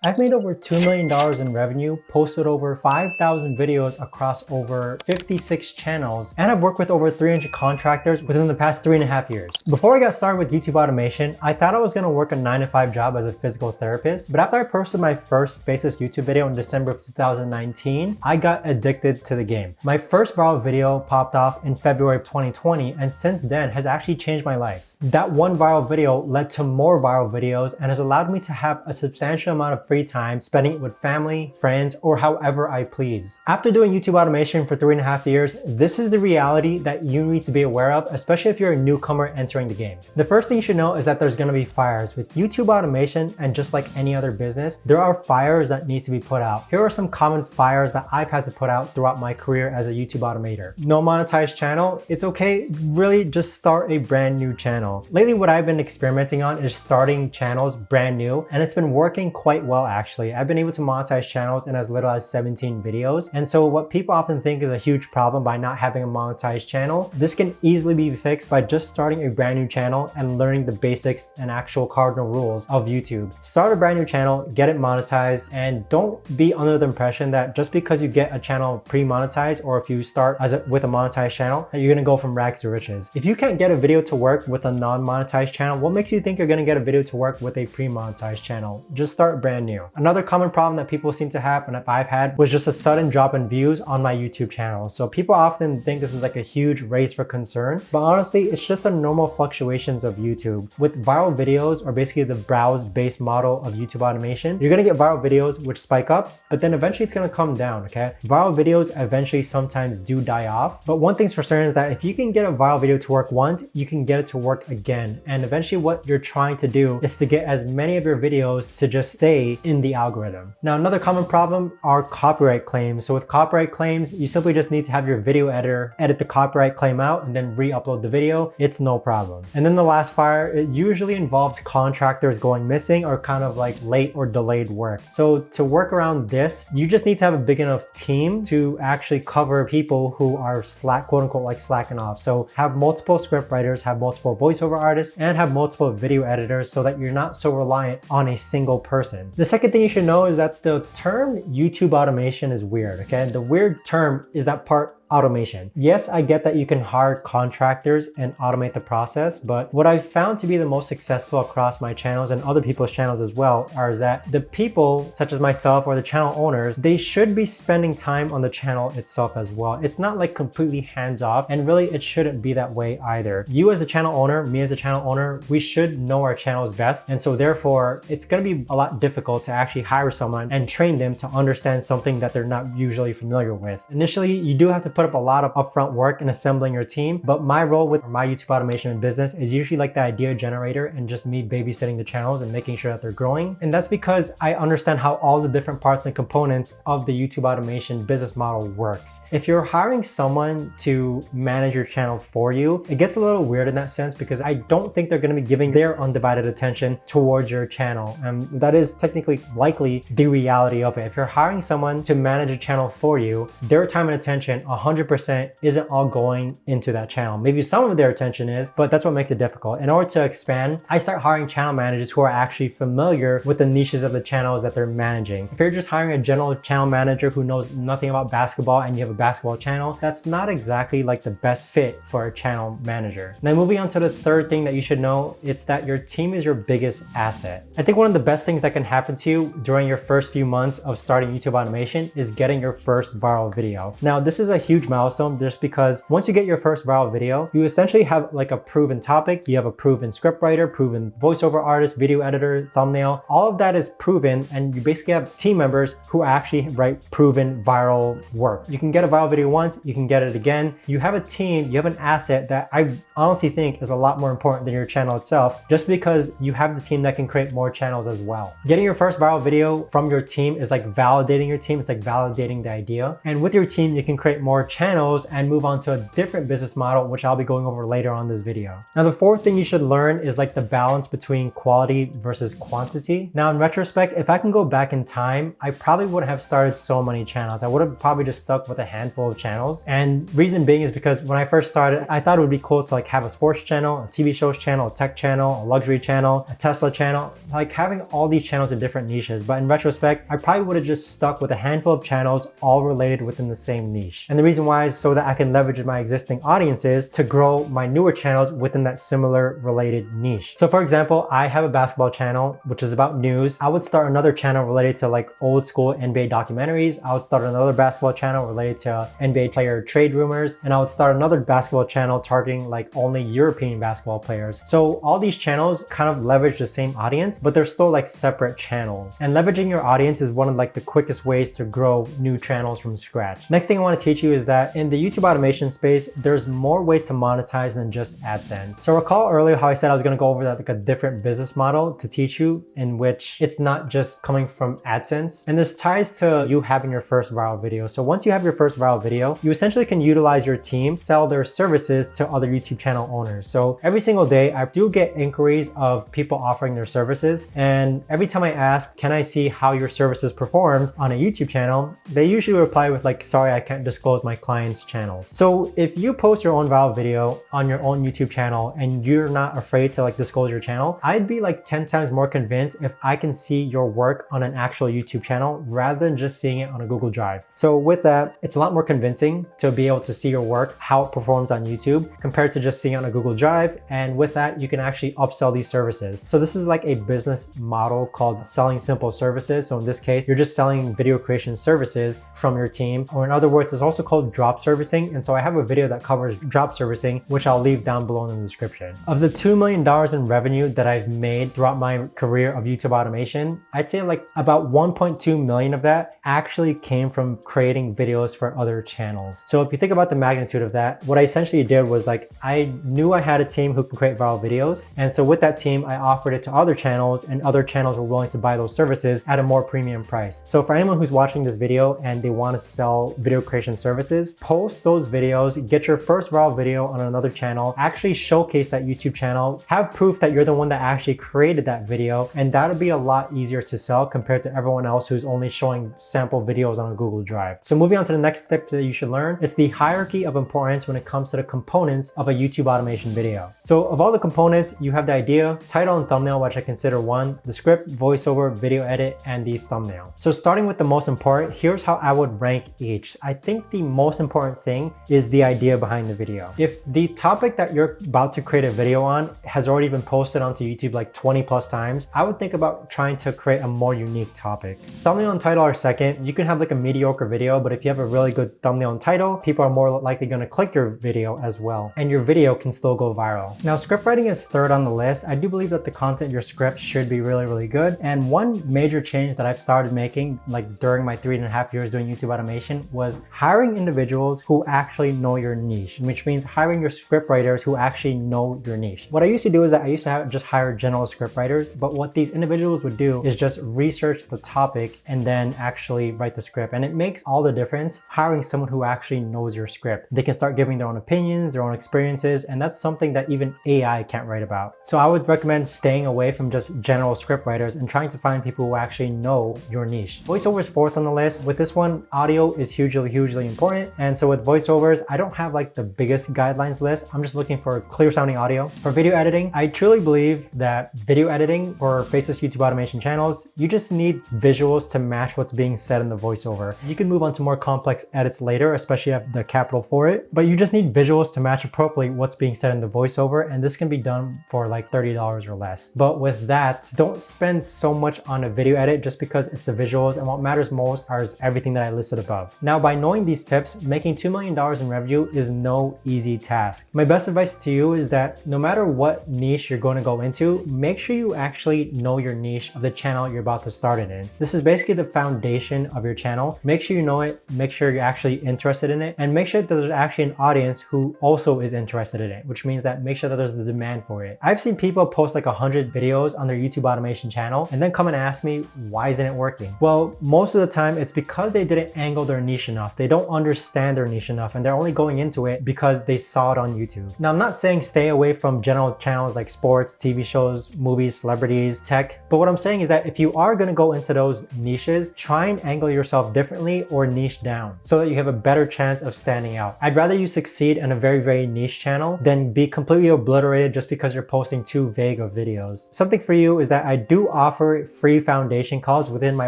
I've made over $2 million in revenue, posted over 5,000 videos across over 56 channels, and I've worked with over 300 contractors within the past 3.5 years. Before I got started with YouTube automation, I thought I was going to work a 9-to-5 job as a physical therapist, but after I posted my first faceless YouTube video in December of 2019, I got addicted to the game. My first viral video popped off in February of 2020, and since then has actually changed my life. That one viral video led to more viral videos and has allowed me to have a substantial amount of free time spending it with family, friends, or however I please. After doing YouTube automation for 3.5 years, this is the reality that you need to be aware of, especially if you're a newcomer entering the game. The first thing you should know is that there's going to be fires. With YouTube automation, and just like any other business, there are fires that need to be put out. Here are some common fires that I've had to put out throughout my career as a YouTube automator. No monetized channel. It's okay, really just start a brand new channel. Lately, what I've been experimenting on is starting channels brand new, and it's been working quite well actually. I've been able to monetize channels in as little as 17 videos. And so what people often think is a huge problem by not having a monetized channel, this can easily be fixed by just starting a brand new channel and learning the basics and actual cardinal rules of YouTube. Start a brand new channel, get it monetized, and don't be under the impression that just because you get a channel pre-monetized, or if you start with a monetized channel, that you're gonna go from rags to riches. If you can't get a video to work with a non-monetized channel, what makes you think you're gonna get a video to work with a pre-monetized channel? Just start brand new. Another common problem that people seem to have, and I've had, was just a sudden drop in views on my YouTube channel. So people often think this is like a huge raise for concern, but honestly, it's just the normal fluctuations of YouTube. With viral videos, or basically the browse-based model of YouTube automation, you're gonna get viral videos which spike up, but then eventually it's gonna come down, okay? Viral videos eventually sometimes do die off, but one thing's for certain is that if you can get a viral video to work once, you can get it to work again. And eventually what you're trying to do is to get as many of your videos to just stay in the algorithm. Now, another common problem are copyright claims. So with copyright claims, you simply just need to have your video editor edit the copyright claim out and then re-upload the video. It's no problem. And then the last fire, it usually involves contractors going missing or kind of like late or delayed work. So to work around this, you just need to have a big enough team to actually cover people who are quote unquote like slacking off. So have multiple script writers, have multiple voiceover artists, and have multiple video editors so that you're not so reliant on a single person. The second thing you should know is that the term YouTube automation is weird, okay? The weird term is that part automation. Yes, I get that you can hire contractors and automate the process, but what I've found to be the most successful across my channels and other people's channels as well is that the people, such as myself or the channel owners, they should be spending time on the channel itself as well. It's not like completely hands-off, and really it shouldn't be that way either. You as a channel owner, me as a channel owner, we should know our channels best, and so therefore it's going to be a lot difficult to actually hire someone and train them to understand something that they're not usually familiar with. Initially, you do have to put up a lot of upfront work in assembling your team, but my role with my YouTube automation and business is usually like the idea generator and just me babysitting the channels and making sure that they're growing. And that's because I understand how all the different parts and components of the YouTube automation business model works. If you're hiring someone to manage your channel for you, it gets a little weird in that sense, because I don't think they're going to be giving their undivided attention towards your channel. And that is technically likely the reality of it. If you're hiring someone to manage a channel for you, their time and attention 100% isn't all going into that channel. Maybe some of their attention is, but that's what makes it difficult. In order to expand, I start hiring channel managers who are actually familiar with the niches of the channels that they're managing. If you're just hiring a general channel manager who knows nothing about basketball and you have a basketball channel, that's not exactly like the best fit for a channel manager. Now, moving on to the third thing that you should know, it's that your team is your biggest asset. I think one of the best things that can happen to you during your first few months of starting YouTube automation is getting your first viral video. Now, this is a huge milestone just because once you get your first viral video, you essentially have like a proven topic, you have a proven scriptwriter, proven voiceover artist, video editor, thumbnail. All of that is proven, and you basically have team members who actually write proven viral work. You can get a viral video once, you can get it again. You have a team, you have an asset that I honestly think is a lot more important than your channel itself, just because you have the team that can create more channels as well. Getting your first viral video from your team is like validating your team. It's like validating the idea. And with your team, you can create more channels and move on to a different business model, which I'll be going over later on this video. Now, the fourth thing you should learn is like the balance between quality versus quantity. Now, in retrospect, if I can go back in time, I probably would have started so many channels. I would have probably just stuck with a handful of channels. And reason being is because when I first started, I thought it would be cool to like like have a sports channel, a TV shows channel, a tech channel, a luxury channel, a Tesla channel, like having all these channels in different niches. But in retrospect, I probably would have just stuck with a handful of channels all related within the same niche. And the reason why is so that I can leverage my existing audiences to grow my newer channels within that similar related niche. So for example, I have a basketball channel, which is about news. I would start another channel related to like old school NBA documentaries. I would start another basketball channel related to NBA player trade rumors. And I would start another basketball channel targeting like only European basketball players. So all these channels kind of leverage the same audience, but they're still like separate channels. And leveraging your audience is one of like the quickest ways to grow new channels from scratch. Next thing I want to teach you is that in the YouTube automation space, there's more ways to monetize than just AdSense. So recall earlier how I said I was going to go over that like a different business model to teach you, in which it's not just coming from AdSense. And this ties to you having your first viral video. So once you have your first viral video, you essentially can utilize your team, sell their services to other YouTube channel owners. So every single day I do get inquiries of people offering their services. And every time I ask, can I see how your services performed on a YouTube channel? They usually reply with like, sorry, I can't disclose my clients' channels. So if you post your own viral video on your own YouTube channel and you're not afraid to like disclose your channel, I'd be like 10 times more convinced if I can see your work on an actual YouTube channel rather than just seeing it on a Google Drive. So with that, it's a lot more convincing to be able to see your work, how it performs on YouTube compared to just seeing it on a Google Drive. And with that, you can actually upsell these services. So this is like a business model called selling simple services. So in this case, you're just selling video creation services from your team, or in other words, it's also called drop servicing. And so I have a video that covers drop servicing, which I'll leave down below in the description. Of the $2 million in revenue that I've made throughout my career of YouTube automation, I'd say like about 1.2 million of that actually came from creating videos for other channels. So if you think about the magnitude of that, what I essentially did was like, I knew I had a team who can create viral videos. And so with that team, I offered it to other channels, and other channels were willing to buy those services at a more premium price. So for anyone who's watching this video and they want to sell video creation services, post those videos, get your first viral video on another channel, actually showcase that YouTube channel, have proof that you're the one that actually created that video, and that'll be a lot easier to sell compared to everyone else who's only showing sample videos on a Google Drive. So moving on to the next step that you should learn, it's the hierarchy of importance when it comes to the components of a YouTube automation video. So of all the components, you have the idea, title and thumbnail, which I consider one, the script, voiceover, video edit, and the thumbnail. So starting with the most important, here's how I would rank each. I think the most important thing is the idea behind the video. If the topic that you're about to create a video on has already been posted onto YouTube like 20 plus times, I would think about trying to create a more unique topic. Thumbnail and title are second. You can have like a mediocre video, but if you have a really good thumbnail and title, people are more likely going to click your video as well, and your video can still go viral. Now, script writing is third on the list. I do believe that the content in your script should be really good. And one major change that I've started making like during my 3.5 years doing YouTube automation was hiring individuals who actually know your niche, which means hiring your script writers who actually know your niche. What I used to do is that I used to just hire general script writers, but what these individuals would do is just research the topic and then actually write the script. And it makes all the difference hiring someone who actually knows your script. They can start giving their own opinions, their own experiences, and that's something that even AI can't write about. So I would recommend staying away from just general script writers and trying to find people who actually know your niche. Voiceover is fourth on the list. With this one, audio is hugely important. And so with voiceovers, I don't have like the biggest guidelines list. I'm just looking for clear sounding audio. For video editing, I truly believe that video editing for faceless YouTube automation channels, you just need visuals to match what's being said in the voiceover. You can move on to more complex edits later, especially if you have the capital for it, but you just need visuals to match appropriately what's being said in the voiceover, and this can be done for like $30 or less. But with that, don't spend so much on a video edit just because it's the visuals, and what matters most is everything that I listed above. Now, by knowing these tips, making $2 million in revenue is no easy task. My best advice to you is that no matter what niche you're going to go into, make sure you actually know your niche of the channel you're about to start it in. This is basically the foundation of your channel. Make sure you know it, make sure you're actually interested in it, and make sure that there's actually an audience who also is interested in it, which means that make sure that there's the demand for it. I've seen people post like 100 videos on their YouTube automation channel and then come and ask me, why isn't it working? Well, most of the time it's because they didn't angle their niche enough. They don't understand their niche enough, and they're only going into it because they saw it on YouTube. Now, I'm not saying stay away from general channels like sports, TV shows, movies, celebrities, tech, but what I'm saying is that if you are going to go into those niches, try and angle yourself differently or niche down so that you have a better chance of standing out. I'd rather you succeed in a very niche channel channel than be completely obliterated just because you're posting too vague of videos. Something for you is that I do offer free foundation calls within my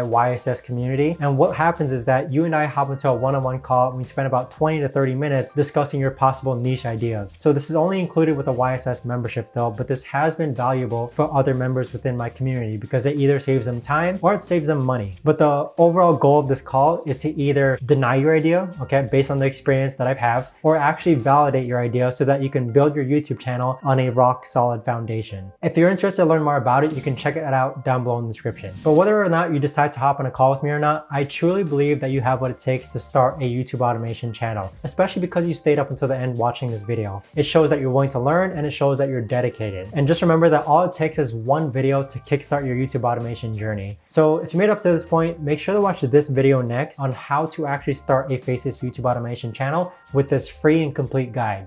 YSS community. And what happens is that you and I hop into a one-on-one call and we spend about 20 to 30 minutes discussing your possible niche ideas. So this is only included with a YSS membership though, but this has been valuable for other members within my community because it either saves them time or it saves them money. But the overall goal of this call is to either deny your idea, okay, based on the experience that I've had, or actually validate your idea so that you can build your YouTube channel on a rock solid foundation. If you're interested to learn more about it, you can check it out down below in the description. But whether or not you decide to hop on a call with me or not, I truly believe that you have what it takes to start a YouTube automation channel, especially because you stayed up until the end watching this video. It shows that you're willing to learn and it shows that you're dedicated. And just remember that all it takes is one video to kickstart your YouTube automation journey. So if you made it up to this point, make sure to watch this video next on how to actually start a faceless YouTube automation channel with this free and complete guide.